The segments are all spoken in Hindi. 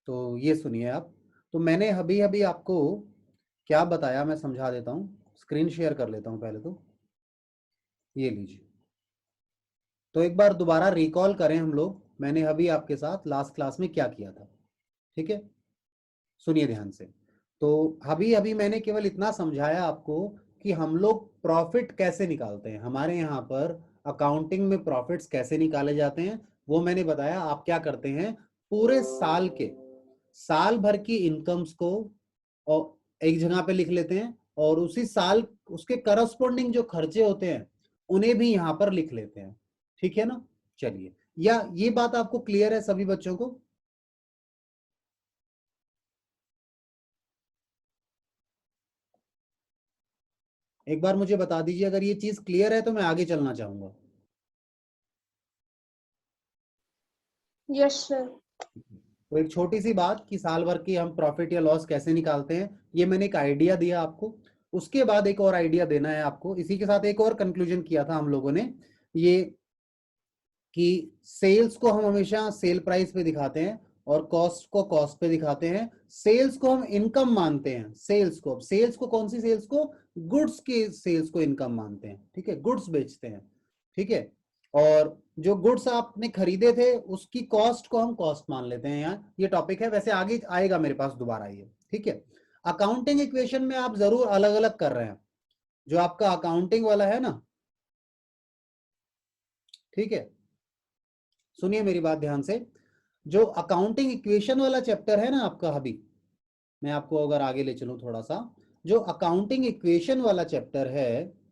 तो ये सुनिए आप। तो मैंने अभी अभी आपको क्या बताया मैं समझा देता हूँ। स्क्रीन शेयर कर लेता हूँ पहले तो। ये लीजिए। तो एक बार दोबारा रिकॉल करें हम लोग, मैंने अभी आपके साथ लास्ट क्लास में क्या किया था। ठीक है, सुनिए ध्यान से। तो अभी अभी मैंने केवल इतना समझाया आपको कि हम लोग प्रॉफिट कैसे निकालते हैं, हमारे यहाँ पर अकाउंटिंग में प्रॉफिट्स कैसे निकाले जाते हैं वो मैंने बताया। आप क्या करते हैं, पूरे साल के साल भर की इनकम्स को और एक जगह पे लिख लेते हैं, और उसी साल उसके करस्पॉन्डिंग जो खर्चे होते हैं उन्हें भी यहां पर लिख लेते हैं। ठीक है ना। चलिए, या ये बात आपको क्लियर है सभी बच्चों को? एक बार मुझे बता दीजिए अगर ये चीज क्लियर है तो मैं आगे चलना चाहूंगा। Yes sir. तो एक छोटी सी बात कि साल भर की हम प्रॉफिट या लॉस कैसे निकालते हैं, ये मैंने एक आइडिया दिया आपको। उसके बाद एक और आइडिया देना है आपको, इसी के साथ एक और कंक्लूजन किया था हम लोगों ने, ये कि सेल्स को हम हमेशा सेल प्राइस पे दिखाते हैं और कॉस्ट को कॉस्ट पे दिखाते हैं। सेल्स को हम इनकम मानते हैं, सेल्स को कौन सी सेल्स को, गुड्स के सेल्स को इनकम मानते हैं। ठीक है, गुड्स बेचते हैं। ठीक है, और जो गुड्स आपने खरीदे थे उसकी कॉस्ट को हम कॉस्ट मान लेते हैं। यहाँ ये टॉपिक है, वैसे आगे आएगा मेरे पास दोबारा ये। ठीक है, अकाउंटिंग इक्वेशन में आप जरूर अलग अलग कर रहे हैं, जो आपका अकाउंटिंग वाला है ना। ठीक है, सुनिए मेरी बात ध्यान से। जो अकाउंटिंग इक्वेशन वाला चैप्टर है ना आपका, अभी मैं आपको अगर आगे ले चलूं थोड़ा सा, जो अकाउंटिंग इक्वेशन वाला चैप्टर है,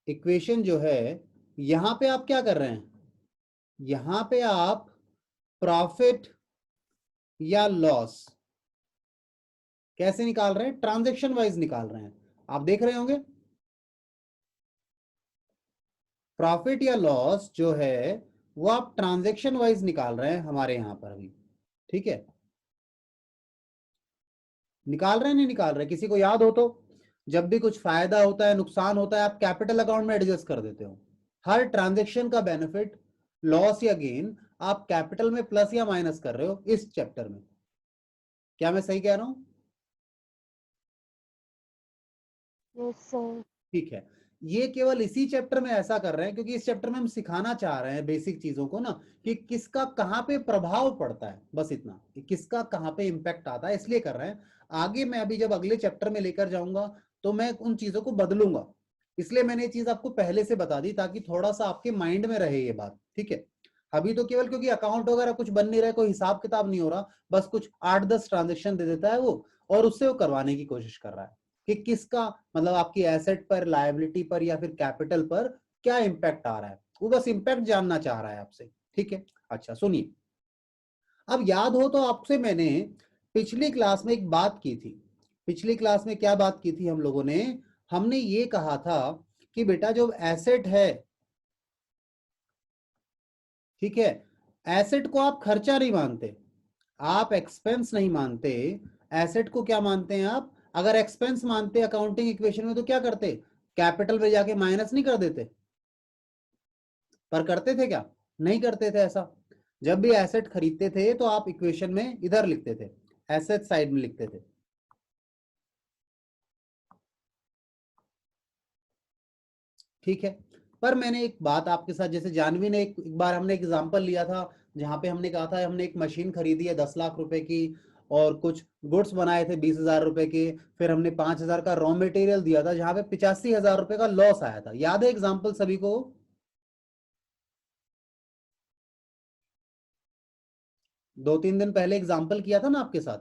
इक्वेशन जो है, यहां पे आप क्या कर रहे हैं, यहां पे आप प्रॉफिट या लॉस कैसे निकाल रहे हैं, ट्रांजैक्शन वाइज निकाल रहे हैं। आप देख रहे होंगे प्रॉफिट या लॉस जो है वो आप ट्रांजैक्शन वाइज निकाल रहे हैं हमारे यहां पर अभी। ठीक है, निकाल रहे हैं नहीं निकाल रहे, किसी को याद हो तो? जब भी कुछ फायदा होता है नुकसान होता है आप कैपिटल अकाउंट में एडजस्ट कर देते हो। हर ट्रांजैक्शन का बेनिफिट, लॉस या गेन आप कैपिटल में प्लस या माइनस कर रहे हो इस चैप्टर में। क्या मैं सही कह रहा हूं? Yes sir. ठीक है, ये केवल इसी चैप्टर में ऐसा कर रहे हैं क्योंकि इस चैप्टर में हम सिखाना चाह रहे हैं बेसिक चीजों को ना, कि किसका कहां पे प्रभाव पड़ता है, बस इतना, कि किसका कहां पे इंपैक्ट आता है, इसलिए कर रहे हैं। आगे मैं अभी जब अगले चैप्टर में लेकर जाऊंगा तो मैं उन चीजों को बदलूंगा, इसलिए मैंने ये चीज आपको पहले से बता दी ताकि थोड़ा सा आपके माइंड में रहे ये बात। ठीक है, अभी तो केवल क्योंकि अकाउंट वगैरह कुछ बन नहीं रहा है, कोई हिसाब किताब नहीं हो रहा, बस कुछ 8-10 ट्रांजेक्शन दे देता है वो, और उससे वो करवाने की कोशिश कर रहा है कि किसका, मतलब आपकी एसेट पर, लायबिलिटी पर या फिर कैपिटल पर क्या इंपैक्ट आ रहा है, वो बस इंपैक्ट जानना चाह रहा है आपसे। ठीक है, अच्छा सुनिए। अब याद हो तो आपसे मैंने पिछली क्लास में एक बात की थी। पिछली क्लास में क्या बात की थी हम लोगों ने, हमने ये कहा था कि बेटा जो एसेट है, ठीक है, एसेट को आप खर्चा नहीं मानते, आप एक्सपेंस नहीं मानते, एसेट को क्या मानते हैं आप? अगर एक्सपेंस मानते अकाउंटिंग इक्वेशन में तो क्या करते, कैपिटल में जाके माइनस नहीं कर देते? पर करते थे क्या? नहीं करते थे ऐसा। जब भी एसेट खरीदते थे तो आप इक्वेशन में इधर लिखते थे, एसेट साइड में लिखते थे। ठीक है, पर मैंने एक बात आपके साथ, जैसे जानवी ने एक बार हमने एग्जांपल लिया था जहां पे हमने कहा था हमने एक मशीन खरीदी है 10 लाख रुपए की, और कुछ गुड्स बनाए थे 20,000 रुपए के, फिर हमने 5,000 का रॉ मटेरियल दिया था जहां पे 85,000 रुपए का लॉस आया था। याद है एग्जाम्पल सभी को? 2-3 दिन पहले एग्जाम्पल किया था ना आपके साथ।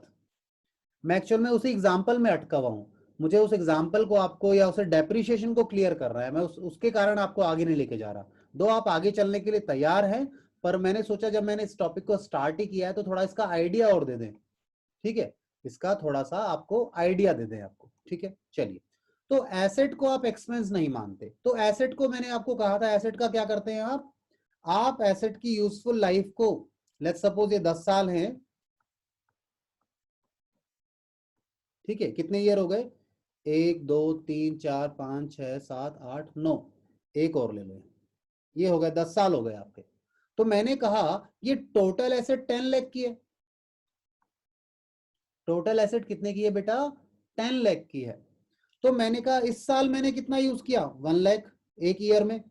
मैं एक्चुअल में उसी एग्जाम्पल में अटका हुआ हूँ, मुझे उस एग्जाम्पल को आपको या उसे डेप्रिशिएशन को क्लियर कर रहा है, मैं उसके कारण आपको आगे नहीं लेके जा रहा। दो आप आगे चलने के लिए तैयार हैं, पर मैंने सोचा जब मैंने इस टॉपिक को स्टार्ट ही किया है तो थोड़ा इसका आइडिया और दे दें। ठीक है, इसका थोड़ा सा आपको आइडिया दे दें आपको। ठीक है, चलिए। तो एसेट को आप एक्सपेंस नहीं मानते, तो एसेट को मैंने आपको कहा था एसेट का क्या करते हैं आप एसेट की यूजफुल लाइफ को, लेट्स सपोज ये 10 साल है। ठीक है, कितने ईयर हो गए, 1 2 3 4 5 6 7 8 9, एक और ले लो, ये हो गए 10 साल हो गए आपके। तो मैंने कहा ये टोटल एसेट 10 लाख की है। टोटल एसेट कितने की है बेटा? 10 लाख की है। तो मैंने कहा इस साल मैंने कितना यूज किया? 1 लाख एक ईयर में।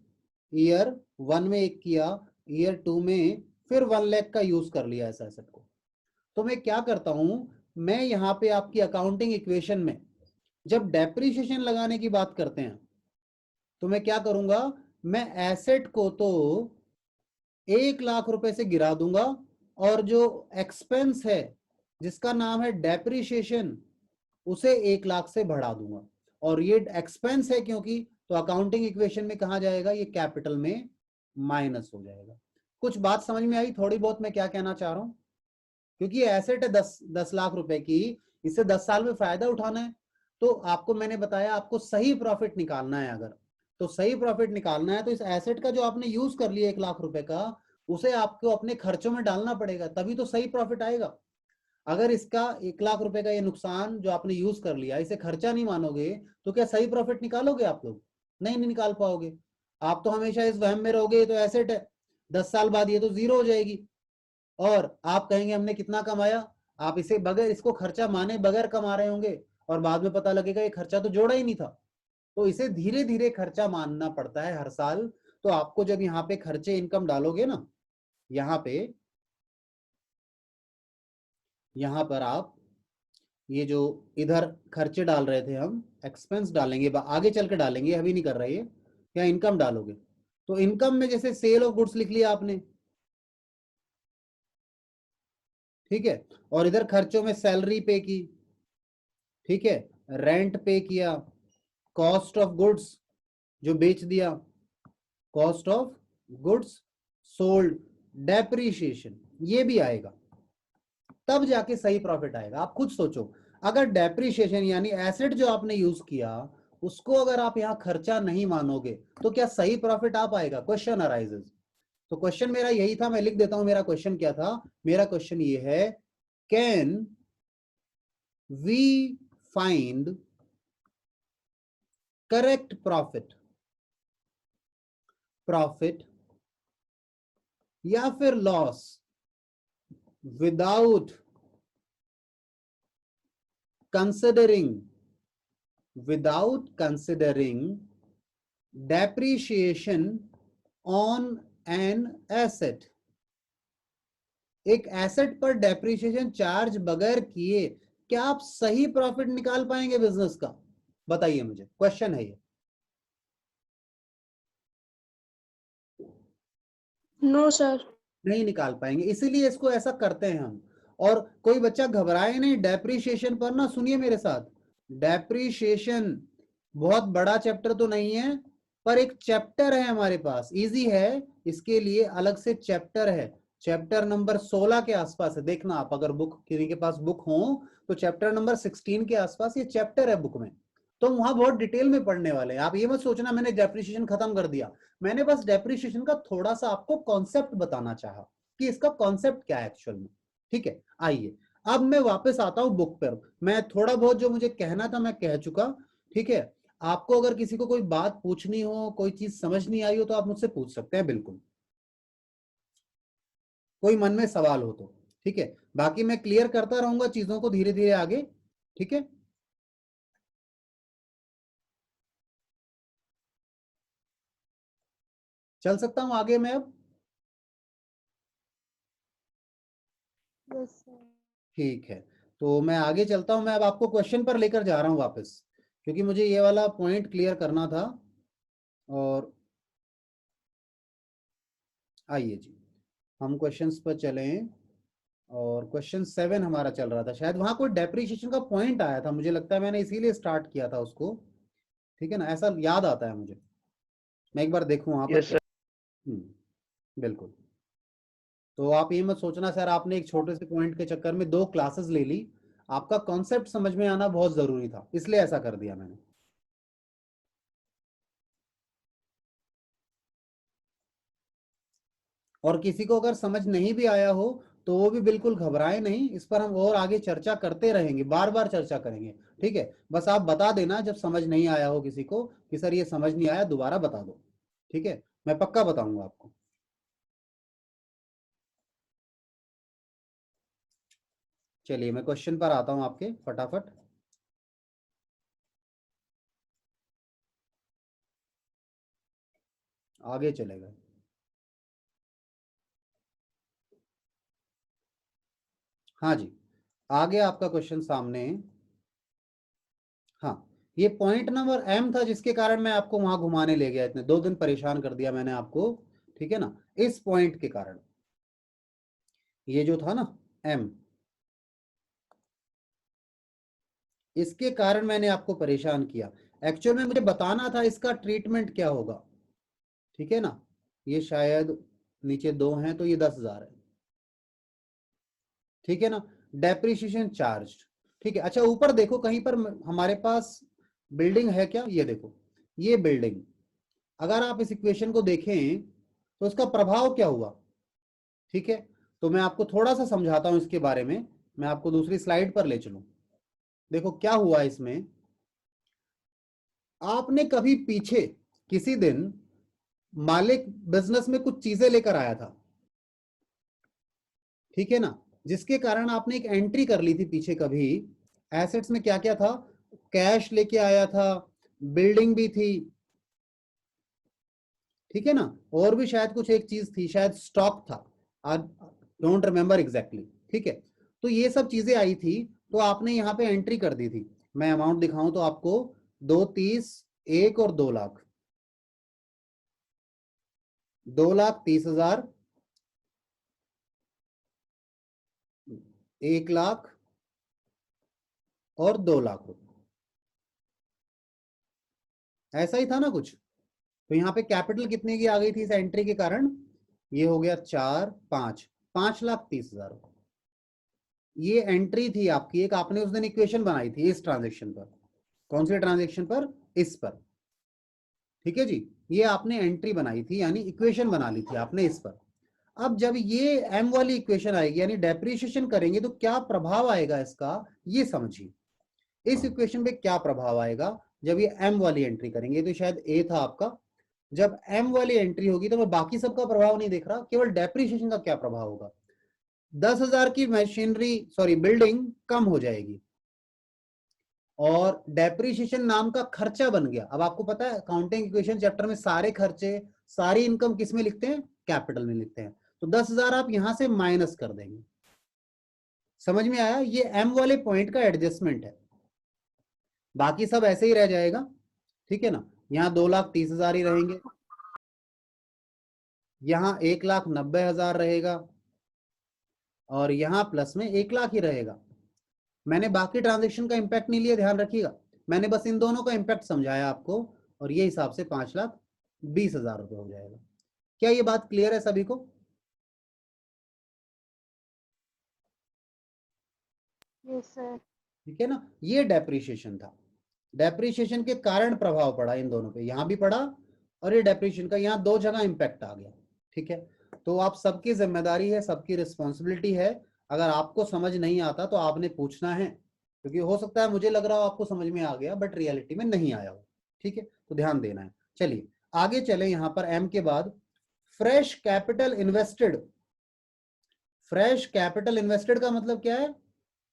ईयर 1 में एक किया, ईयर 2 में फिर 1 लाख का यूज कर लिया इस एसेट को। तो मैं क्या करता हूं, मैं यहाँ पे आपकी अकाउंटिंग इक्वेशन में जब डेप्रिसिएशन लगाने की बात करते हैं तो मैं क्या करूंगा, मैं एसेट को तो 1 लाख रुपए से गिरा दूंगा और जो एक्सपेंस है जिसका नाम है डेप्रिसिएशन उसे 1 लाख से बढ़ा दूंगा। और ये एक्सपेंस है क्योंकि, तो अकाउंटिंग इक्वेशन में कहा जाएगा, ये कैपिटल में माइनस हो जाएगा। कुछ बात समझ में आई थोड़ी बहुत मैं क्या कहना चाह रहा हूं? क्योंकि ये एसेट है 10 लाख रुपए की, इससे 10 साल में फायदा उठाना है। तो आपको मैंने बताया आपको सही प्रॉफिट निकालना है, अगर तो सही प्रॉफिट निकालना है तो इस एसेट का जो आपने यूज कर लिया 1 लाख रुपए का, उसे आपको अपने खर्चों में डालना पड़ेगा, तभी तो सही प्रॉफिट आएगा। अगर इसका 1 लाख रुपए का ये नुकसान जो आपने यूज कर लिया इसे खर्चा नहीं मानोगे तो क्या सही प्रॉफिट निकालोगे आप लोग? नहीं निकाल पाओगे। आप तो हमेशा इस वहम में रहोगे, तो एसेट है 10 साल बाद ये तो जीरो हो जाएगी और आप कहेंगे हमने कितना कमाया। आप इसे बगैर इसको खर्चा माने बगैर कमा रहे होंगे और बाद में पता लगेगा ये खर्चा तो जोड़ा ही नहीं था। तो इसे धीरे धीरे खर्चा मानना पड़ता है हर साल। तो आपको जब यहाँ पे खर्चे इनकम डालोगे ना, यहाँ पे, यहाँ पर आप ये जो इधर खर्चे डाल रहे थे हम एक्सपेंस डालेंगे, आगे चल के डालेंगे, अभी नहीं कर रहे हैं। या इनकम डालोगे तो इनकम में जैसे सेल ऑफ गुड्स लिख लिया आपने, ठीक है, और इधर खर्चों में सैलरी पे की, ठीक है, रेंट पे किया, कॉस्ट ऑफ गुड्स जो बेच दिया, cost of goods sold, depreciation, ये भी आएगा, तब जाके सही प्रॉफिट आएगा। आप खुद सोचो, अगर डेप्रीशिएशन यानी एसेट जो आपने यूज किया उसको अगर आप यहां खर्चा नहीं मानोगे तो क्या सही प्रॉफिट आ पाएगा? Question arises. तो क्वेश्चन मेरा यही था, मैं लिख देता हूं मेरा क्वेश्चन क्या था। मेरा क्वेश्चन ये है, can we find correct profit या फिर loss without considering depreciation on an asset। एक एसेट पर डेप्रिसिएशन चार्ज बगैर किए क्या आप सही प्रॉफिट निकाल पाएंगे बिजनेस का? बताइए मुझे, क्वेश्चन है ये। No sir. नहीं निकाल पाएंगे, इसीलिए इसको ऐसा करते हैं हम। और कोई बच्चा घबराए नहीं डेप्रीशिएशन पर ना, सुनिए मेरे साथ, डेप्रीशिएशन बहुत बड़ा चैप्टर तो नहीं है, पर एक चैप्टर है हमारे पास, इजी है, इसके लिए अलग से चैप्टर है। चैप्टर नंबर 16 के आसपास है, देखना आप अगर बुक किसी के पास बुक हो तो चैप्टर नंबर 16 के आसपास ये चैप्टर है बुक में। तो वहां बहुत डिटेल में पढ़ने वाले हैं। आप ये मत सोचना मैंने डेप्रीशिएशन खत्म कर दिया, मैंने बस डेप्रिसिएशन का थोड़ा सा आपको कॉन्सेप्ट बताना चाहा कि इसका कॉन्सेप्ट क्या है एक्चुअल में। ठीक है, आइए अब मैं वापस आता हूं बुक पर। मैं थोड़ा बहुत जो मुझे कहना था मैं कह चुका। ठीक है, आपको अगर किसी को कोई बात पूछनी हो, कोई चीज समझ नहीं आई हो तो आप मुझसे पूछ सकते हैं, बिल्कुल कोई मन में सवाल हो तो। ठीक है, बाकी मैं क्लियर करता रहूंगा चीजों को धीरे धीरे आगे। ठीक है, चल सकता हूं आगे मैं अब? Yes sir. ठीक है, तो मैं आगे चलता हूं। मैं अब आपको क्वेश्चन पर लेकर जा रहा हूं वापस, क्योंकि मुझे ये वाला पॉइंट क्लियर करना था। और आइए जी, हम क्वेश्चंस पर चलें। और क्वेश्चन 7 हमारा चल रहा था, शायद वहां कोई डेप्रिसिएशन का पॉइंट आया था, मुझे लगता है मैंने इसीलिए स्टार्ट किया था उसको। ठीक है ना, ऐसा याद आता है मुझे। मैं एक बार देखूं वहां पर यस क्या। सर। बिल्कुल। तो आप ये मत सोचना सर आपने एक छोटे से पॉइंट के चक्कर में 2 क्लासेस ले ली। आपका कॉन्सेप्ट समझ में आना बहुत जरूरी था, इसलिए ऐसा कर दिया मैंने। और किसी को अगर समझ नहीं भी आया हो तो वो भी बिल्कुल घबराए नहीं, इस पर हम और आगे चर्चा करते रहेंगे, बार बार चर्चा करेंगे। ठीक है, बस आप बता देना जब समझ नहीं आया हो किसी को कि सर ये समझ नहीं आया, दोबारा बता दो। ठीक है, मैं पक्का बताऊंगा आपको। चलिए मैं क्वेश्चन पर आता हूं आपके फटाफट। आगे चलेगा। हाँ जी, आगे आपका क्वेश्चन सामने है। हाँ, ये पॉइंट नंबर एम था जिसके कारण मैं आपको वहां घुमाने ले गया, इतने 2 दिन परेशान कर दिया मैंने आपको, ठीक है ना। इस पॉइंट के कारण, ये जो था ना एम, इसके कारण मैंने आपको परेशान किया। एक्चुअल में मुझे बताना था इसका ट्रीटमेंट क्या होगा, ठीक है ना। ये शायद नीचे 2 हैं तो ये 10,000 है, ठीक है ना। डेप्रिसिएशन चार्ज, ठीक है। अच्छा ऊपर देखो कहीं पर हमारे पास बिल्डिंग है क्या, ये देखो ये बिल्डिंग, अगर आप इस इक्वेशन को देखें तो इसका प्रभाव क्या हुआ, ठीक है। तो मैं आपको थोड़ा सा समझाता हूं इसके बारे में, मैं आपको दूसरी स्लाइड पर ले चलूं। देखो क्या हुआ इसमें, आपने कभी पीछे किसी दिन मालिक बिजनेस में कुछ चीजें लेकर आया था, ठीक है ना, जिसके कारण आपने एक एंट्री कर ली थी पीछे कभी। एसेट्स में क्या क्या था, कैश लेके आया था, बिल्डिंग भी थी, ठीक है ना, और भी शायद कुछ एक चीज थी, शायद स्टॉक था, आई डोंट रिमेंबर एग्जैक्टली, ठीक है। तो ये सब चीजें आई थी, तो आपने यहाँ पे एंट्री कर दी थी। मैं अमाउंट दिखाऊं तो आपको 230, 1 और 2 लाख, 2,30,000, 1 लाख और 2 लाख रुपए, ऐसा ही था ना कुछ। तो यहाँ पे कैपिटल कितने की आ गई थी इस एंट्री के कारण, ये हो गया 4, 5, 5,30,000। ये एंट्री थी आपकी, एक आपने उस दिन इक्वेशन बनाई थी इस ट्रांजेक्शन पर। कौन से ट्रांजेक्शन पर, इस पर, ठीक है जी। ये आपने एंट्री बनाई थी, यानी इक्वेशन बना ली थी आपने इस पर। अब जब ये एम वाली इक्वेशन आएगी, यानी डेप्रिसिएशन करेंगे, तो क्या प्रभाव आएगा इसका, ये समझिए। इस इक्वेशन पे क्या प्रभाव आएगा जब ये एम वाली एंट्री करेंगे, तो शायद ए था आपका। जब एम वाली एंट्री होगी तो मैं बाकी सबका प्रभाव नहीं देख रहा, केवल डेप्रिसिएशन का क्या प्रभाव होगा। 10,000 की मशीनरी, सॉरी बिल्डिंग कम हो जाएगी, और डेप्रिसिएशन नाम का खर्चा बन गया। अब आपको पता है अकाउंटिंग इक्वेशन चैप्टर में सारे खर्चे, सारी इनकम किस में लिखते हैं, कैपिटल में लिखते हैं। तो 10,000 आप यहां से माइनस कर देंगे। समझ में आया, ये एम वाले पॉइंट का एडजस्टमेंट है, बाकी सब ऐसे ही रह जाएगा, ठीक है ना। यहाँ 2,30,000 ही रहेंगे, यहाँ 1,90,000 रहेगा, और यहाँ प्लस में 1 लाख ही रहेगा। मैंने बाकी ट्रांजेक्शन का इंपैक्ट नहीं लिया, ध्यान रखिएगा, मैंने बस इन दोनों का इंपैक्ट समझाया आपको, और ये हिसाब से 5,20,000 रुपये हो जाएगा। क्या ये बात क्लियर है सभी को? Yes sir. ठीक है ना, ये डेप्रिसिएशन था। डेप्रिसिएशन के कारण प्रभाव पड़ा इन दोनों पे, यहां भी पड़ा, और ये डेप्रिसिएशन का यहाँ 2 जगह इंपैक्ट आ गया, ठीक है। तो आप सबकी जिम्मेदारी है, सबकी रिस्पॉन्सिबिलिटी है। अगर आपको समझ नहीं आता तो आपने पूछना है, क्योंकि हो सकता है मुझे लग रहा हो आपको समझ में आ गया, बट रियलिटी में नहीं आया हो, ठीक है। तो ध्यान देना है। चलिए आगे चले, यहां पर एम के बाद fresh capital invested. Fresh capital invested का मतलब क्या है,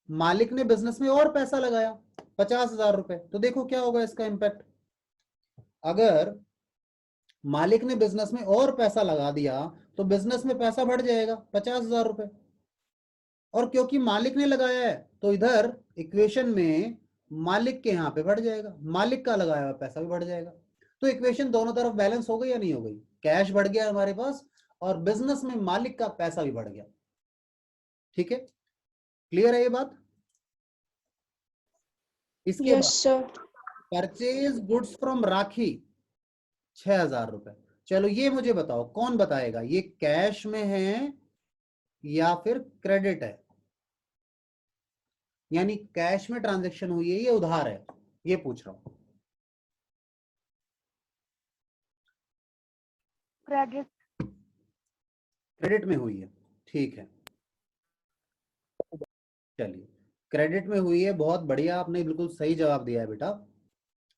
मालिक ने बिजनेस में और पैसा लगाया 50,000 रुपए। तो देखो क्या होगा इसका इंपैक्ट, अगर मालिक ने बिजनेस में और पैसा लगा दिया तो बिजनेस में पैसा बढ़ जाएगा 50,000 रुपए, और क्योंकि मालिक ने लगाया है तो इधर इक्वेशन में मालिक के यहाँ पे बढ़ जाएगा, मालिक का लगाया हुआ पैसा भी बढ़ जाएगा। तो इक्वेशन दोनों तरफ बैलेंस हो गई या नहीं हो गई, कैश बढ़ गया हमारे पास, और बिजनेस में मालिक का पैसा भी बढ़ गया, ठीक है। क्लियर है ये बात? इसके यस बाद सर। परचेज गुड्स फ्रॉम राखी, 6,000 रुपए। चलो ये मुझे बताओ, कौन बताएगा ये कैश में है या फिर क्रेडिट है, यानी कैश में ट्रांजैक्शन हुई है ये उधार है, ये पूछ रहा हूं। क्रेडिट। क्रेडिट में हुई है, ठीक है। चलिए क्रेडिट में हुई है, बहुत बढ़िया, आपने बिल्कुल सही जवाब दिया है बेटा।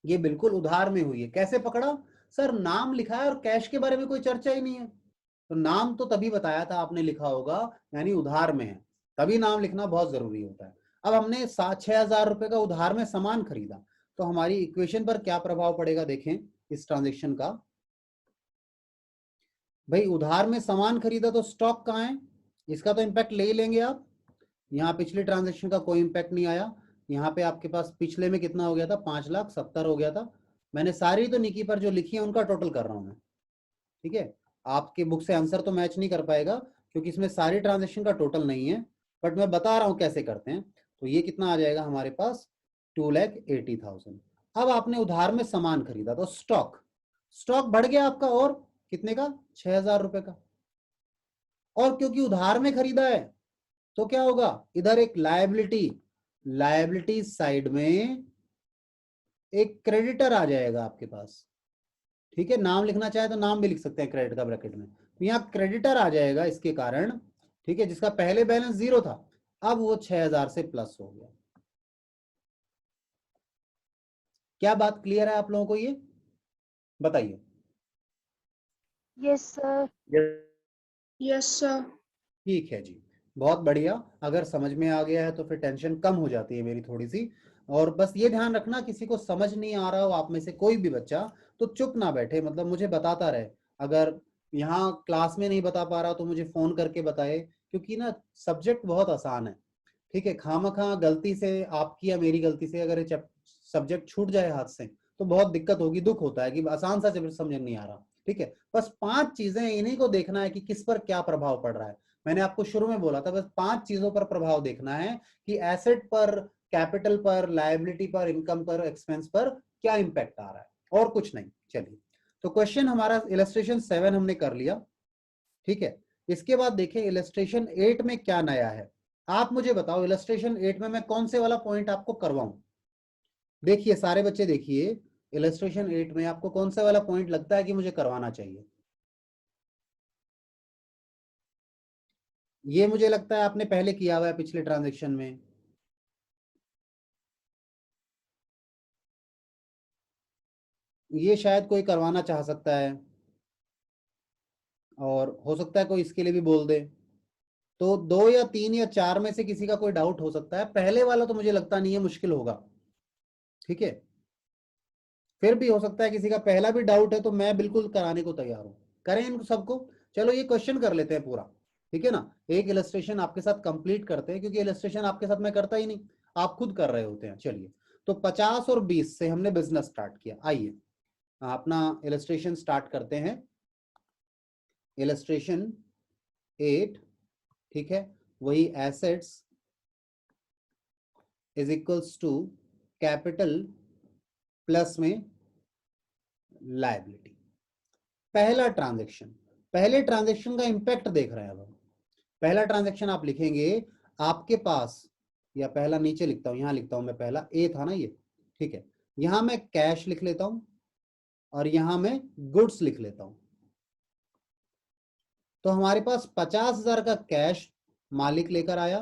ये बिल्कुल उधार में हुई है। कैसे पकड़ा सर, नाम लिखा है और कैश के बारे में कोई चर्चा ही नहीं है, तो नाम तो तभी बताया था आपने लिखा होगा, यानी उधार में है, तभी नाम लिखना बहुत जरूरी होता है। अब हमने 6,000 रुपए का उधार में सामान खरीदा, तो हमारी इक्वेशन पर क्या प्रभाव पड़ेगा देखें इस ट्रांजेक्शन का। भाई उधार में सामान खरीदा तो स्टॉक कहाँ है, इसका तो इंपैक्ट ले ही लेंगे आप। यहाँ पिछले ट्रांजेक्शन का कोई इंपैक्ट नहीं आया। यहाँ पे आपके पास पिछले में कितना हो गया था, 5,70,000 हो गया था। मैंने सारी तो निकी पर जो लिखी है उनका टोटल कर रहा हूं मैं, ठीक है। आपके बुक से आंसर तो मैच नहीं कर पाएगा क्योंकि इसमें सारी ट्रांजेक्शन का टोटल नहीं है, बट मैं बता रहा हूं कैसे करते हैं। तो ये कितना आ जाएगा हमारे पास, 2,80,000। अब आपने उधार में सामान खरीदा तो स्टॉक, स्टॉक बढ़ गया आपका, और कितने का, 6,000 रुपए का। और क्योंकि उधार में खरीदा है तो क्या होगा, इधर एक लायबिलिटी, लायबिलिटी साइड में एक क्रेडिटर आ जाएगा आपके पास, ठीक है। नाम लिखना चाहे तो नाम भी लिख सकते हैं क्रेडिट का ब्रैकेट में, तो यहाँ क्रेडिटर आ जाएगा इसके कारण, ठीक है, जिसका पहले बैलेंस 0 था, अब वो 6,000 से प्लस हो गया। क्या बात क्लियर है आप लोगों को, ये बताइए। Yes sir. Yes sir. ठीक है जी, बहुत बढ़िया। अगर समझ में आ गया है तो फिर टेंशन कम हो जाती है मेरी थोड़ी सी। और बस ये ध्यान रखना, किसी को समझ नहीं आ रहा हो आप में से कोई भी बच्चा, तो चुप ना बैठे, मतलब मुझे बताता रहे। अगर यहाँ क्लास में नहीं बता पा रहा तो मुझे फोन करके बताए, क्योंकि ना सब्जेक्ट बहुत आसान है, ठीक है। खामखा गलती से आपकी या मेरी गलती से अगर ये सब्जेक्ट छूट जाए हाथ से तो बहुत दिक्कत होगी, दुख होता है कि आसान सा समझ नहीं आ रहा, ठीक है। बस 5 चीजें इन्हीं को देखना है कि किस पर क्या प्रभाव पड़ रहा है। मैंने आपको शुरू में बोला था बस 5 चीजों पर प्रभाव देखना है कि एसेट पर, कैपिटल पर, लायबिलिटी पर, इनकम पर, एक्सपेंस पर क्या इंपैक्ट आ रहा है, और कुछ नहीं। चलिए, तो क्वेश्चन हमारा इलस्ट्रेशन 7 हमने कर लिया, ठीक है। इसके बाद देखें इलस्ट्रेशन 8 में क्या नया है। आप मुझे बताओ इलस्ट्रेशन 8 में मैं कौन से वाला पॉइंट आपको करवाऊं। देखिए सारे बच्चे देखिए, इलस्ट्रेशन 8 में आपको कौन सा वाला पॉइंट लगता है कि मुझे करवाना चाहिए। ये मुझे लगता है आपने पहले किया हुआ है पिछले ट्रांजैक्शन में। ये शायद कोई करवाना चाह सकता है, और हो सकता है कोई इसके लिए भी बोल दे। तो 2 या 3 या 4 में से किसी का कोई डाउट हो सकता है। पहले वाला तो मुझे लगता नहीं है, मुश्किल होगा, ठीक है। फिर भी हो सकता है किसी का पहला भी डाउट है, तो मैं बिल्कुल कराने को तैयार हूं, करें इनको सबको। चलो ये क्वेश्चन कर लेते हैं पूरा, ठीक है ना। एक इलस्ट्रेशन आपके साथ कंप्लीट करते हैं, क्योंकि इलस्ट्रेशन आपके साथ मैं करता ही नहीं, आप खुद कर रहे होते हैं। चलिए, तो 50 और 20 से हमने बिजनेस स्टार्ट किया। आइए अपना इलस्ट्रेशन स्टार्ट करते हैं। इलस्ट्रेशन 8, ठीक है, वही assets is equals to capital plus में लायबिलिटी। पहला ट्रांजैक्शन, पहले ट्रांजैक्शन का इंपैक्ट देख रहे हैं अब हम। पहला ट्रांजैक्शन आप लिखेंगे, आपके पास, या पहला नीचे लिखता हूं, यहां लिखता हूं मैं, पहला ए था ना ये, ठीक है। यहां मैं कैश लिख लेता हूं और यहां मैं गुड्स लिख लेता हूं। तो हमारे पास 50,000 का कैश मालिक लेकर आया,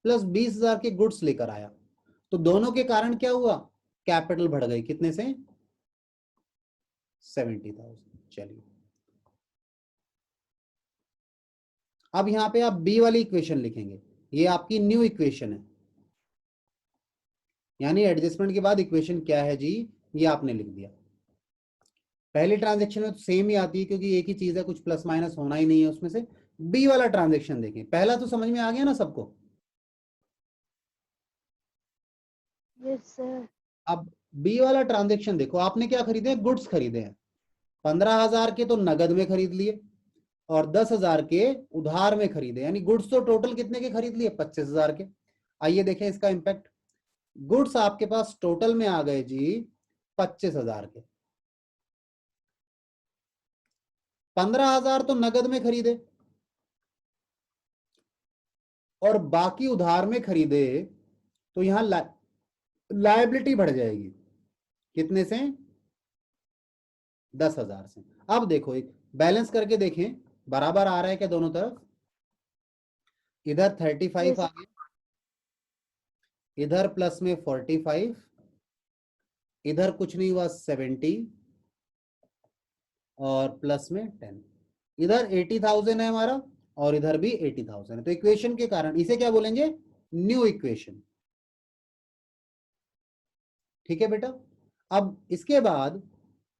प्लस 20,000 के गुड्स लेकर आया। तो दोनों के कारण क्या हुआ, कैपिटल बढ़ गई, कितने से, 70,000। चलिए, अब यहां पे आप बी वाली इक्वेशन लिखेंगे, ये आपकी न्यू इक्वेशन है, यानी एडजस्टमेंट के बाद इक्वेशन क्या है जी, ये आपने लिख दिया। पहले ट्रांजैक्शन में तो सेम ही आती है क्योंकि एक ही चीज है, कुछ प्लस माइनस होना ही नहीं है उसमें से। बी वाला ट्रांजैक्शन देखें, पहला तो समझ में आ गया ना सबको। Yes sir. अब बी वाला ट्रांजैक्शन देखो, आपने क्या खरीदे, गुड्स खरीदे हैं। 15,000 के तो नगद में खरीद लिए, और 10,000 के उधार में खरीदे, यानी गुड्स तो टोटल कितने के खरीद लिए, 25,000 के। आइए देखें इसका इंपैक्ट। गुड्स आपके पास टोटल में आ गए जी 25,000 के, 15,000 तो नगद में खरीदे और बाकी उधार में खरीदे, तो यहां लायबिलिटी बढ़ जाएगी, कितने से, 10,000 से। अब देखो एक बैलेंस करके देखें, बराबर आ रहा है क्या दोनों तरफ। इधर 35 यस आ गया, इधर प्लस में 45, इधर कुछ नहीं हुआ 70, और प्लस में 10। इधर 80,000 है हमारा, और इधर भी 80,000 है। तो इक्वेशन के कारण इसे क्या बोलेंगे, न्यू इक्वेशन। ठीक है बेटा। अब इसके बाद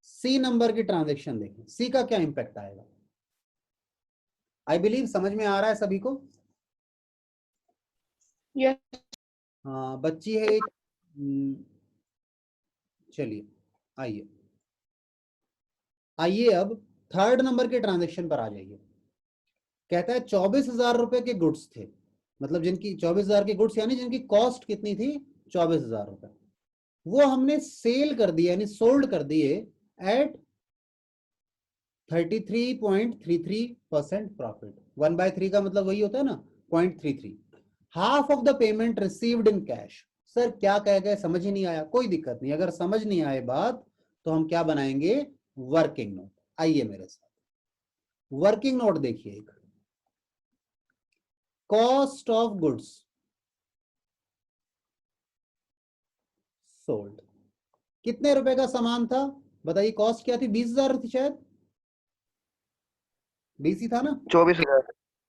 सी नंबर की ट्रांजेक्शन देखें, सी का क्या इंपैक्ट आएगा। आई बिलीव समझ में आ रहा है सभी को। Yes. हाँ बच्ची है एक, चलिए आइए आइए अब थर्ड नंबर के ट्रांजेक्शन पर आ जाइए। कहता है 24,000 रुपए के गुड्स थे, मतलब जिनकी 24,000 के गुड्स यानी जिनकी कॉस्ट कितनी थी, 24,000 रुपए, वो हमने सेल कर दिए यानी सोल्ड कर दिए एट 33.33% प्रॉफिट। 1/3 का मतलब वही होता है ना, 0.33। Half of the payment received in cash. Sir क्या कह गए, समझ ही नहीं आया, कोई दिक्कत नहीं, अगर समझ नहीं आए बात तो हम क्या बनाएंगे, वर्किंग नोट। आइए मेरे साथ, वर्किंग नोट देखिए। एक कॉस्ट ऑफ गुड्स सोल्ड, कितने रुपए का सामान था बताइए, कॉस्ट क्या थी, 20,000 थी शायद, 20 ही था ना, 24,000।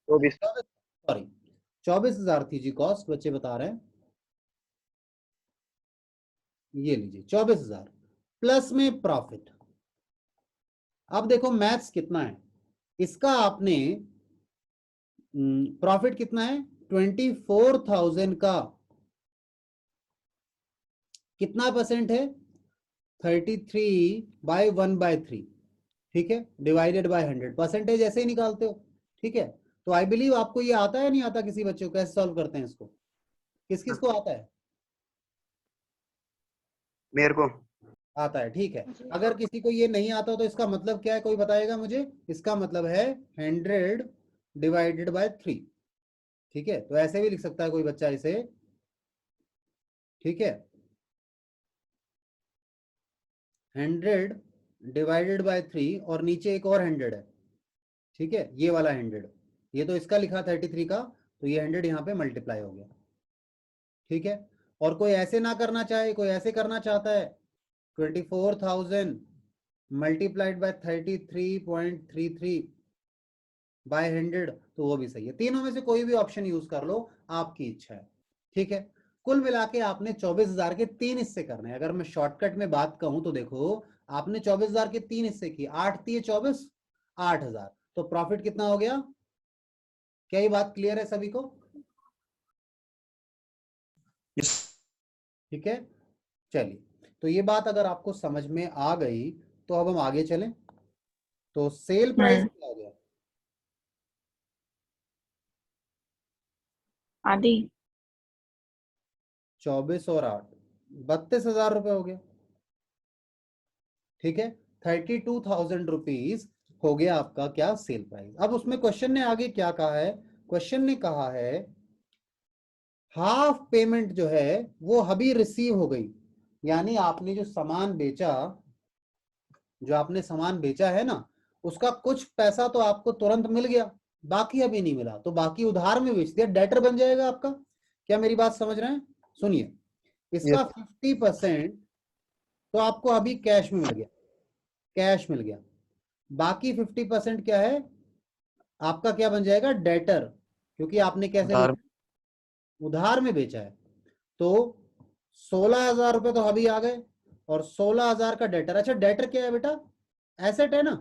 24। सॉरी 24,000 थी जी कॉस्ट, बच्चे बता रहे हैं। ये लीजिए 24,000 प्लस में प्रॉफिट। अब देखो मैथ्स कितना है इसका, आपने प्रॉफिट कितना है, 24,000 का कितना परसेंट है, 33/1/3, ठीक है, डिवाइडेड बाय 100, परसेंटेज ऐसे ही निकालते हो। ठीक है, तो आई बिलीव आपको ये आता है नहीं आता, किसी बच्चे को कैसे सॉल्व करते हैं इसको, किस किस को आता है, मेरे को आता है, ठीक है। जी अगर किसी को ये नहीं आता तो इसका मतलब क्या है, कोई बताएगा मुझे, इसका मतलब है 100/3। ठीक है, तो ऐसे भी लिख सकता है कोई बच्चा इसे। ठीक है, 100/3 और नीचे एक और 100 है। ठीक है, ये वाला 100, ये तो इसका लिखा 33 का, तो ये 100 यहाँ पे मल्टीप्लाई हो गया। ठीक है, और कोई ऐसे ना करना चाहे, कोई ऐसे करना चाहता है, 24,000 मल्टीप्लाइड बाय 33.33/100, तो वो भी सही है। तीनों में से कोई भी ऑप्शन यूज कर लो, आपकी इच्छा है। ठीक है, कुल मिला के आपने 24,000 के 3 हिस्से करने हैं। अगर मैं शॉर्टकट में बात कहूं तो देखो, आपने 24,000 के 3 हिस्से किए, 8 दिए 24, 8,000, तो प्रॉफिट कितना हो गया, क्या ये बात क्लियर है सभी को। ठीक है, चलिए, तो ये बात अगर आपको समझ में आ गई तो अब हम आगे चलें। तो सेल प्राइस क्या हो गया, आदि 24 और 8, 32,000 रुपए हो गया। ठीक है, 32,000 रुपीज हो गया आपका क्या, सेल प्राइस। अब उसमें क्वेश्चन ने आगे क्या कहा है, क्वेश्चन ने कहा है हाफ पेमेंट जो है वो अभी रिसीव हो गई, यानी आपने जो सामान बेचा, जो आपने सामान बेचा है ना, उसका कुछ पैसा तो आपको तुरंत मिल गया, बाकी अभी नहीं मिला, तो बाकी उधार में बेच दिया, डेटर बन जाएगा आपका। क्या मेरी बात समझ रहे हैं, सुनिए, इसका 50% तो आपको अभी कैश में मिल गया, कैश मिल गया, बाकी 50% क्या है आपका, क्या बन जाएगा, डेटर, क्योंकि आपने कैसे उधार। बेचा, उधार में बेचा है। तो 16,000 रुपए तो अभी आ गए और 16,000 का डेटर। अच्छा डेटर क्या है बेटा, एसेट है ना,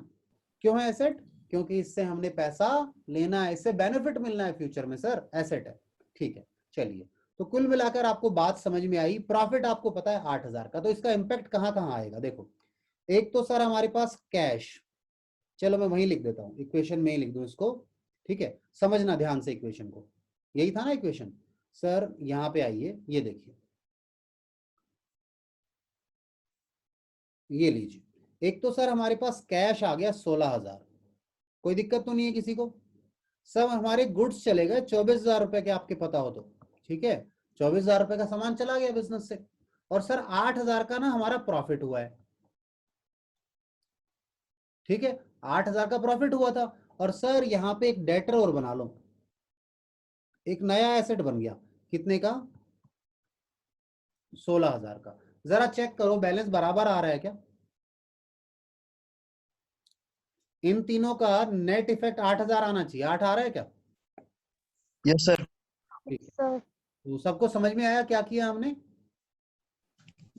क्यों है एसेट, क्योंकि इससे हमने पैसा लेना है, इससे बेनिफिट मिलना है फ्यूचर में, सर एसेट है। ठीक है, चलिए, तो कुल मिलाकर आपको बात समझ में आई। प्रॉफिट आपको पता है 8,000 का, तो इसका इंपैक्ट कहां कहां आएगा देखो। एक तो सर हमारे पास कैश, चलो मैं वहीं लिख देता हूं, इक्वेशन में ही लिख दूं इसको। ठीक है, समझना ध्यान से इक्वेशन को, यही था ना इक्वेशन। सर यहां पे आइए, ये देखिए, ये लीजिए, एक तो सर हमारे पास कैश आ गया 16,000, कोई दिक्कत तो नहीं है किसी को। सब हमारे गुड्स चले गए 24,000 रुपए के, आपके पता हो तो। ठीक है, 24,000 रुपए का सामान चला गया बिजनेस से, और सर 8,000 का ना हमारा प्रॉफिट हुआ है। ठीक है, 8,000 का प्रॉफिट हुआ था, और सर यहाँ पे एक डेटर और बना लो, एक नया एसेट बन गया, कितने का, 16,000 का। जरा चेक करो बैलेंस बराबर आ रहा है क्या, इन तीनों का नेट इफेक्ट 8,000 आना चाहिए। 8 आ रहा है क्या? Yes sir. ठीक Yes, है, sir. तो सबको समझ में आया क्या किया हमने?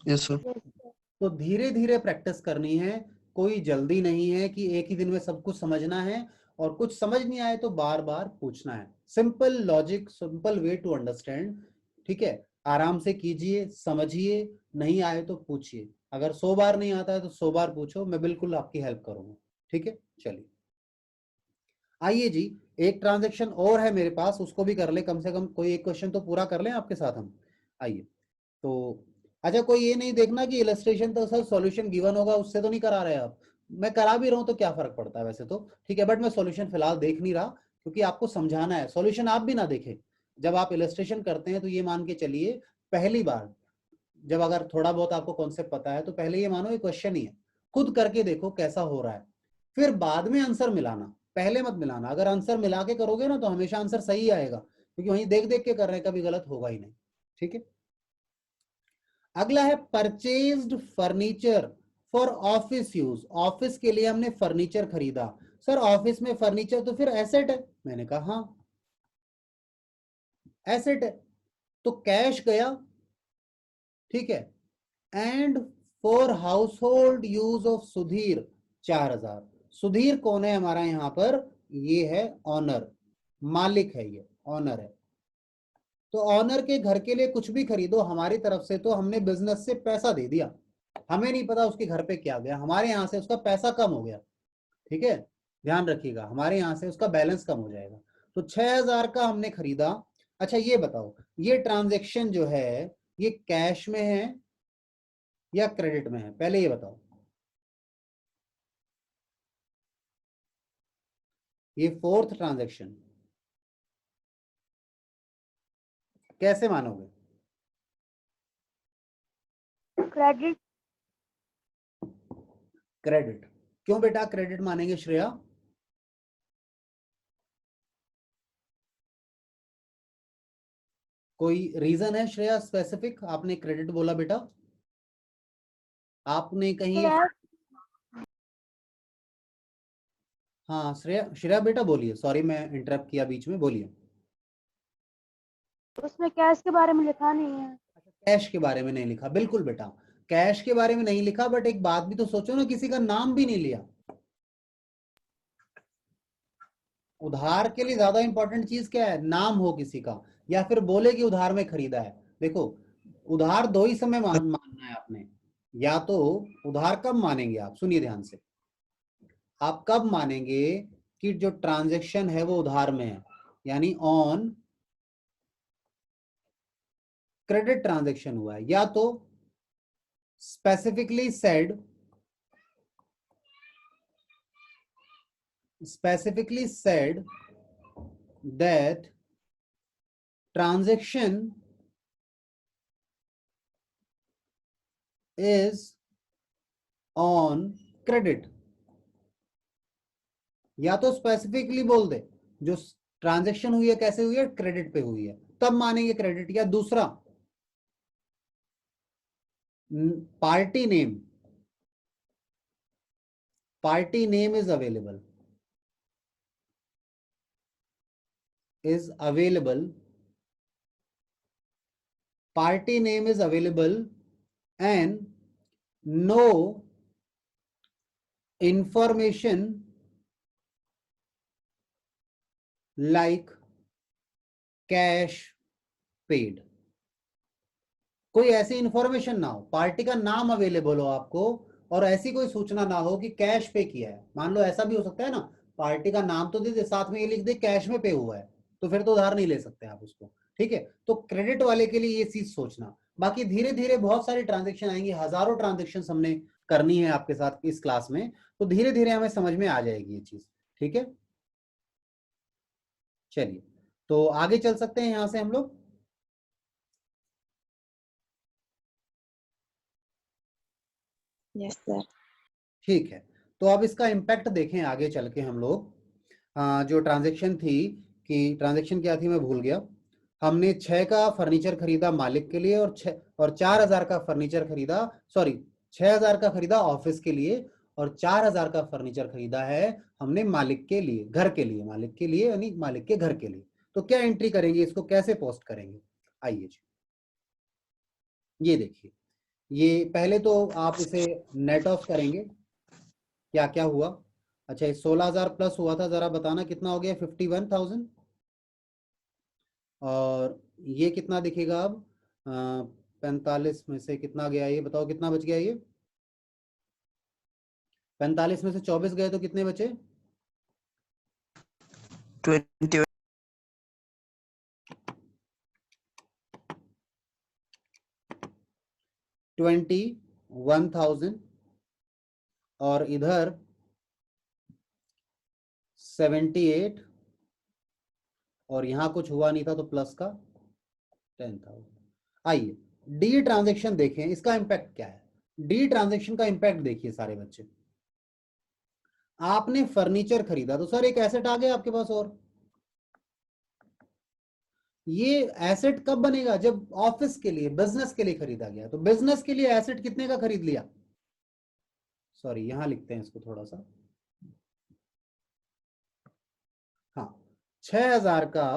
Yes sir. Yes, sir. तो धीरे धीरे प्रैक्टिस करनी है, कोई जल्दी नहीं है कि एक ही दिन में सब कुछ समझना है, और कुछ समझ नहीं आए तो बार बार पूछना है। Simple logic, simple way to understand. ठीक है, आराम से कीजिए, समझिए, नहीं आए तो पूछिए। अगर 100 बार नहीं आता है तो 100 बार पूछो, मैं बिल्कुल आपकी हेल्प करूंगा। ठीक है, चलिए आइए जी, एक ट्रांजैक्शन और है मेरे पास, उसको भी कर ले, कम से कम कोई एक क्वेश्चन तो पूरा कर लें आपके साथ हम। आइए, तो अच्छा, कोई ये नहीं देखना कि इलस्ट्रेशन तो सर सॉल्यूशन गिवन होगा उससे तो नहीं करा रहे आप। मैं करा भी रहा हूं तो क्या फर्क पड़ता है वैसे तो, ठीक है, बट मैं सॉल्यूशन फिलहाल देख नहीं रहा क्योंकि आपको समझाना है। सॉल्यूशन आप भी ना देखें, जब आप इलस्ट्रेशन करते हैं तो ये मान के चलिए पहली बार जब अगर थोड़ा बहुत आपको कॉन्सेप्ट पता है तो पहले ये मानो ये क्वेश्चन ही है, खुद करके देखो कैसा हो रहा है, फिर बाद में आंसर मिलाना, पहले मत मिलाना। अगर आंसर मिला के करोगे ना तो हमेशा आंसर सही आएगा, क्योंकि वहीं देख देख के कर रहे हैं, कभी गलत होगा ही नहीं। ठीक है, अगला है purchased furniture for office use. Office के लिए हमने फर्नीचर खरीदा। सर ऑफिस में फर्नीचर तो फिर एसेट है। मैंने कहा हाँ एसेट है, तो कैश गया, ठीक है, and for house hold use of Sudhir 4,000। Sudhir कौन है हमारा यहाँ पर? ये है ऑनर, मालिक है, ये ऑनर है। तो ऑनर के घर के लिए कुछ भी खरीदो हमारी तरफ से तो हमने बिजनेस से पैसा दे दिया, हमें नहीं पता उसके घर पे क्या गया, हमारे यहाँ से उसका पैसा कम हो गया। ठीक है, ध्यान रखिएगा, हमारे यहाँ से उसका बैलेंस कम हो जाएगा। तो 6,000 का हमने खरीदा। अच्छा ये बताओ, ये ट्रांजेक्शन जो है ये कैश में है या क्रेडिट में है? पहले ये बताओ, ये फोर्थ ट्रांजेक्शन कैसे मानोगे? Credit. क्रेडिट। क्यों बेटा क्रेडिट मानेंगे श्रेया? कोई रीजन है श्रेया स्पेसिफिक? आपने क्रेडिट बोला बेटा, आपने कहीं? Sir, हाँ श्रेया, श्रेया बेटा बोलिए, सॉरी मैं इंटरप्ट किया बीच में, बोलिए। उसमें कैश के बारे में लिखा नहीं है। कैश के बारे में नहीं लिखा, बिल्कुल बेटा, कैश के बारे में नहीं लिखा, बट एक बात भी तो सोचो ना, किसी का नाम भी नहीं लिया। उधार के लिए ज्यादा इंपॉर्टेंट चीज क्या है? नाम हो किसी का, या फिर बोले कि उधार में खरीदा है। देखो, उधार दो ही समय मानना है आपने, या तो उधार कब मानेंगे आप, सुनिए ध्यान से, आप कब मानेंगे कि जो ट्रांजैक्शन है वो उधार में है, यानी ऑन क्रेडिट ट्रांजैक्शन हुआ है, या तो specifically said that transaction is on credit, या तो स्पेसिफिकली बोल दे जो ट्रांजैक्शन हुई है कैसे हुई है, क्रेडिट पे हुई है, तब मानेंगे क्रेडिट। या दूसरा, party name is available, party name is available and no information like cash paid। कोई ऐसी इंफॉर्मेशन ना हो, पार्टी का नाम अवेलेबल हो आपको और ऐसी कोई सूचना ना हो कि कैश पे किया है। मान लो ऐसा भी हो सकता है ना, पार्टी का नाम तो दे दे, साथ में ये लिख दे कैश में पे हुआ है, तो फिर तो उधार नहीं ले सकते आप उसको। ठीक है, तो क्रेडिट वाले के लिए ये चीज सोचना। बाकी धीरे धीरे बहुत सारी ट्रांजेक्शन आएंगी, हजारों ट्रांजेक्शन हमने करनी है आपके साथ इस क्लास में, तो धीरे धीरे हमें समझ में आ जाएगी ये चीज। ठीक है, चलिए तो आगे चल सकते हैं यहां से हम लोग। Yes, sir. ठीक है, तो अब इसका इम्पैक्ट देखें आगे चल के हम लोग। जो ट्रांजैक्शन थी, कि ट्रांजैक्शन क्या थी मैं भूल गया। हमने 6 का फर्नीचर खरीदा मालिक के लिए, और 4,000 का फर्नीचर खरीदा, सॉरी 6,000 का खरीदा ऑफिस के लिए, और 4,000 का फर्नीचर खरीदा है हमने मालिक के लिए, घर के लिए, मालिक के लिए यानी मालिक के घर के लिए। तो क्या एंट्री करेंगे, इसको कैसे पोस्ट करेंगे? आइए जी, ये देखिए, ये पहले तो आप इसे नेट ऑफ करेंगे। क्या क्या हुआ? अच्छा, ये 16,000 प्लस हुआ था, जरा बताना कितना हो गया? 51,000। और ये कितना दिखेगा अब? 45 में से कितना गया, ये बताओ कितना बच गया? ये 45 में से 24 गए तो कितने बचे? 20 21,000 और इधर 78 और यहां कुछ हुआ नहीं था तो प्लस का 10,000। आइए डी ट्रांजैक्शन देखें, इसका इंपैक्ट क्या है? डी ट्रांजैक्शन का इंपैक्ट देखिए सारे बच्चे। आपने फर्नीचर खरीदा तो सर एक एसेट आ गया आपके पास, और ये एसेट कब बनेगा? जब ऑफिस के लिए, बिजनेस के लिए खरीदा गया। तो बिजनेस के लिए एसेट कितने का खरीद लिया? सॉरी, यहां लिखते हैं इसको थोड़ा सा। हाँ, 6,000 का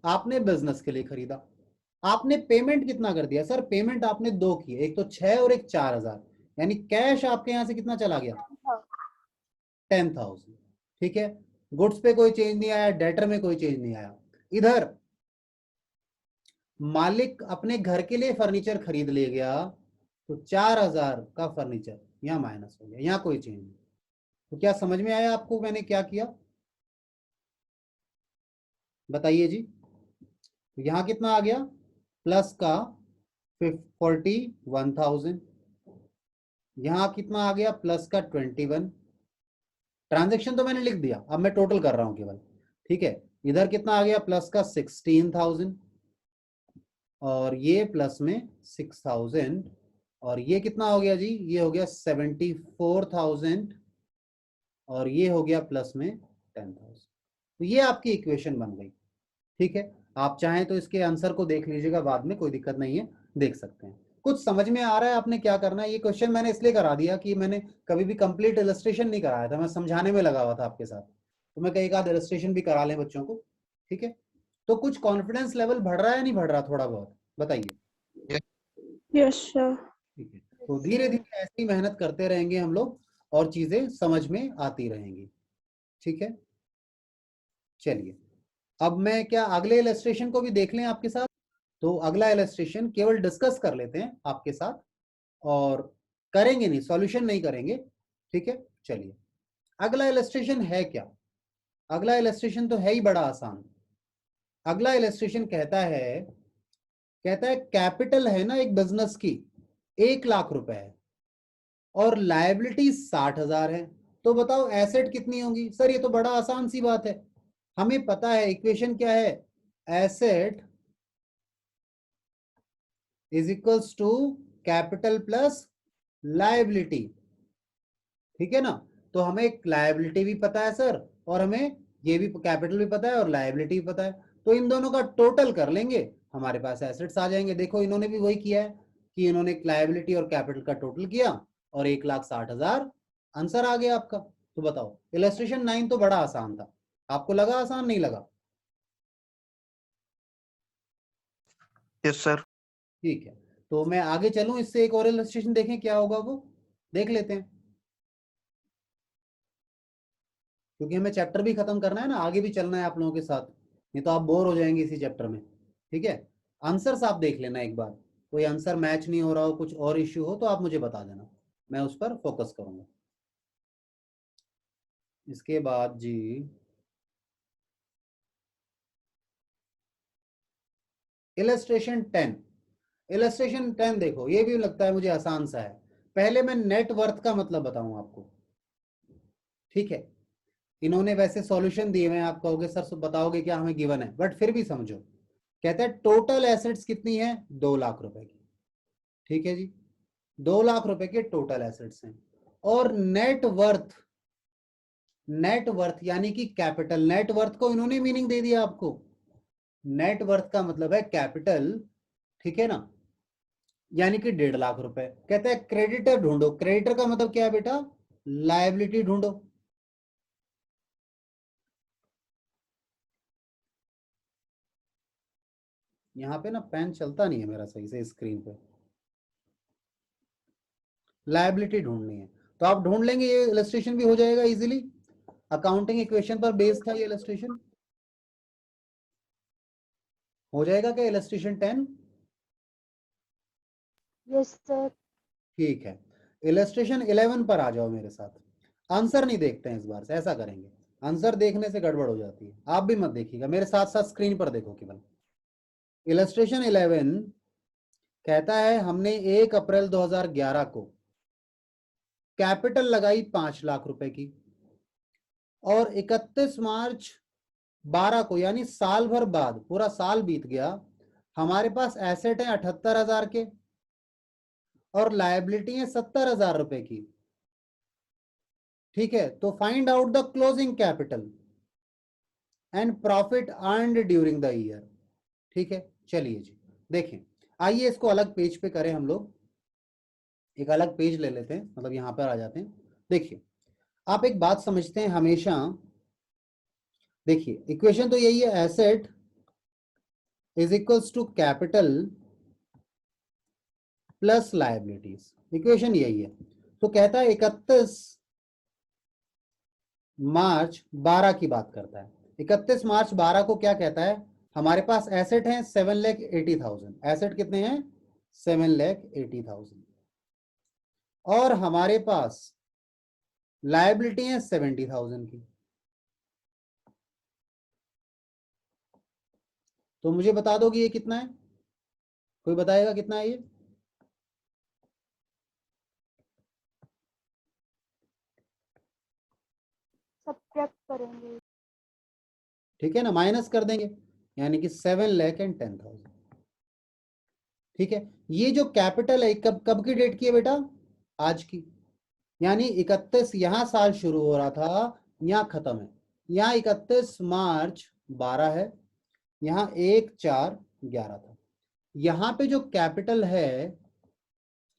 आपने बिजनेस के लिए खरीदा। आपने पेमेंट कितना कर दिया? सर पेमेंट आपने दो किए, एक तो 6 और एक 4,000, यानी कैश आपके यहां से कितना चला गया? 10,000। ठीक है, गुड्स पे कोई चेंज नहीं आया, डेटर में कोई चेंज नहीं आया। इधर मालिक अपने घर के लिए फर्नीचर खरीद ले गया तो 4,000 का फर्नीचर यहां माइनस हो गया, यहां कोई चेंज नहीं। तो क्या समझ में आया आपको मैंने क्या किया? बताइए जी। तो यहां कितना आ गया? प्लस का 41,000। यहां कितना आ गया? प्लस का 21। ट्रांजेक्शन तो मैंने लिख दिया, अब मैं टोटल कर रहा हूं केवल। ठीक है, इधर कितना आ गया? प्लस का 16,000 और ये प्लस में 6,000 और ये कितना हो गया जी? ये हो गया 74,000 और ये हो गया प्लस में 10,000। तो ये आपकी इक्वेशन बन गई। ठीक है, आप चाहें तो इसके आंसर को देख लीजिएगा बाद में, कोई दिक्कत नहीं है, देख सकते हैं। कुछ समझ में आ रहा है आपने क्या करना है? ये क्वेश्चन मैंने इसलिए करा दिया कि मैंने कभी भी कंप्लीट इलस्ट्रेशन नहीं कराया था, मैं समझाने में लगा हुआ था आपके साथ, तो मैं कहीं एक आध इलस्ट्रेशन भी करा लें बच्चों को। ठीक है, तो कुछ कॉन्फिडेंस लेवल बढ़ रहा है नहीं बढ़ रहा? थोड़ा बहुत बताइए। Yes, sir. ठीक है, तो धीरे धीरे ऐसी मेहनत करते रहेंगे हम लोग और चीजें समझ में आती रहेंगी। ठीक है, चलिए अब मैं क्या अगले इलस्ट्रेशन को भी देख लें आपके साथ? तो अगला इलस्ट्रेशन केवल डिस्कस कर लेते हैं आपके साथ और करेंगे नहीं, सॉल्यूशन नहीं करेंगे। ठीक है, चलिए अगला इलस्ट्रेशन है क्या? अगला इलस्ट्रेशन तो है ही बड़ा आसान। अगला इलस्ट्रेशन कहता है कैपिटल है ना एक बिजनेस की 1,00,000 रुपए है और लायबिलिटी 60,000 है, तो बताओ एसेट कितनी होंगी? सर ये तो बड़ा आसान सी बात है, हमें पता है इक्वेशन क्या है, asset is equals to capital plus liability. ठीक है ना, तो हमें लायबिलिटी भी पता है सर और हमें ये भी कैपिटल भी पता है और लायबिलिटी भी पता है, तो इन दोनों का टोटल कर लेंगे, हमारे पास एसेट्स आ जाएंगे। देखो इन्होंने भी वही किया है कि इन्होंने लायबिलिटी और कैपिटल का टोटल किया और 1,60,000 आंसर आ गया आपका। तो बताओ इलस्ट्रेशन 9 तो बड़ा आसान था, आपको लगा आसान? नहीं लगा? Yes, sir. ठीक है, तो मैं आगे चलूं, इससे एक और इलस्ट्रेशन देखें क्या होगा, वो देख लेते हैं, क्योंकि हमें चैप्टर भी खत्म करना है ना, आगे भी चलना है आप लोगों के साथ, नहीं तो आप बोर हो जाएंगे इसी चैप्टर में। ठीक है, आंसर्स आप देख लेना एक बार, कोई आंसर मैच नहीं हो रहा हो, कुछ और इश्यू हो तो आप मुझे बता देना, मैं उस पर फोकस करूंगा। इसके बाद जी इलस्ट्रेशन 10। इलस्ट्रेशन 10 देखो, ये भी लगता है मुझे आसान सा है। पहले मैं नेट वर्थ का मतलब बताऊं आपको। ठीक है, इन्होंने वैसे सॉल्यूशन दिए हुए हैं, आप कहोगे सर बताओगे क्या, हमें गिवन है, बट फिर भी समझो। कहता है टोटल एसेट्स कितनी है? 2,00,000 रुपए की। ठीक है जी, 2,00,000 रुपए के टोटल एसेट्स हैं और नेट वर्थ यानी कि कैपिटल, नेट वर्थ को इन्होंने मीनिंग दे दिया आपको। नेट वर्थ का मतलब है कैपिटल, ठीक है ना, यानी कि 1,50,000 रुपए। कहता है क्रेडिटर ढूंढो, क्रेडिटर का मतलब क्या है बेटा? लायबिलिटी ढूंढो। यहाँ पे ना पेन चलता नहीं है मेरा सही से स्क्रीन पे। लायबिलिटी ढूंढनी है तो आप ढूंढ लेंगे, ये इलस्ट्रेशन भी हो जाएगा इजीली। अकाउंटिंग इक्वेशन पर बेस्ड था ये इलस्ट्रेशन। हो जाएगा क्या इलस्ट्रेशन 10? Yes sir. ठीक है, इलस्ट्रेशन 11 पर आ जाओ मेरे साथ। आंसर नहीं देखते हैं इस बार से, ऐसा करेंगे, आंसर देखने से गड़बड़ हो जाती है। आप भी मत देखिएगा, मेरे साथ साथ स्क्रीन पर देखो केवल। इलस्ट्रेशन 11 कहता है हमने 1 अप्रैल 2011 को कैपिटल लगाई 5 लाख रुपए की, और 31 मार्च 12 को यानी साल भर बाद, पूरा साल बीत गया, हमारे पास एसेट है 78,000 के और लायबिलिटी है 70,000 रुपए की। ठीक है, तो find out the closing capital and profit earned during the year. ठीक है, चलिए जी देखें, आइए इसको अलग पेज पे करें हम लोग। एक अलग पेज ले लेते हैं, मतलब यहां पर आ जाते हैं। देखिए, आप एक बात समझते हैं हमेशा, देखिए इक्वेशन तो यही है, asset is equals to capital plus liabilities, equation यही है। तो कहता है 31 मार्च 12 की बात करता है। 31 मार्च 12 को क्या कहता है, हमारे पास एसेट हैं 7,80,000। एसेट कितने हैं? 7,80,000। और हमारे पास लायबिलिटी है 70,000 की। तो मुझे बता दो कि ये कितना है, कोई बताएगा कितना है ये? सब्ट्रैक्ट करेंगे। ठीक है ना, माइनस कर देंगे, यानी कि 7,10,000। ठीक है, ये जो कैपिटल है कब कब की डेट की है बेटा? आज की। यानी 31 यहां साल शुरू हो रहा था, यहां खत्म है। यहाँ 31 मार्च 12 है, यहाँ 1/4/11 था। यहां पे जो कैपिटल है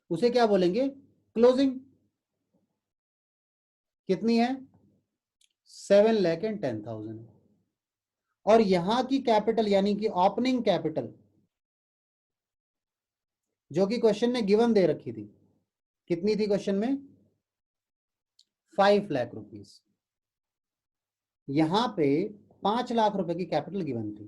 उसे क्या बोलेंगे? क्लोजिंग। कितनी है? 7,10,000 है। और यहां की कैपिटल यानी कि ओपनिंग कैपिटल, जो कि क्वेश्चन में गिवन दे रखी थी, कितनी थी क्वेश्चन में? 5 लाख रुपीस। यहां पे 5 लाख रुपए की कैपिटल गिवन थी।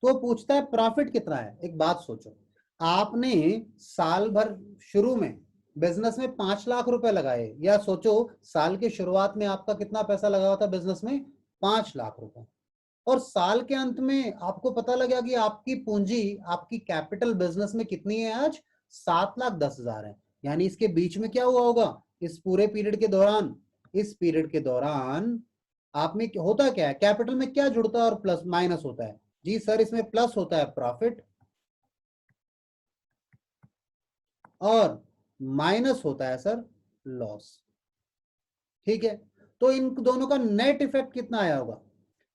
तो पूछता है प्रॉफिट कितना है। एक बात सोचो, आपने साल भर शुरू में बिजनेस में 5 लाख रुपए लगाए, या सोचो साल के शुरुआत में आपका कितना पैसा लगा हुआ था बिजनेस में? 5 लाख रुपए। और साल के अंत में आपको पता लगा कि आपकी पूंजी, आपकी कैपिटल बिजनेस में कितनी है आज? 7,10,000 है। यानी इसके बीच में क्या हुआ होगा? इस पूरे पीरियड के दौरान, इस पीरियड के दौरान आप में होता क्या है, कैपिटल में क्या जुड़ता है और प्लस माइनस होता है? जी सर, इसमें प्लस होता है प्रॉफिट और माइनस होता है सर लॉस। ठीक है, तो इन दोनों का नेट इफेक्ट कितना आया होगा?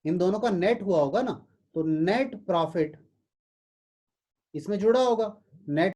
इन दोनों का नेट हुआ होगा ना, तो नेट प्रॉफिट इसमें जुड़ा होगा। नेट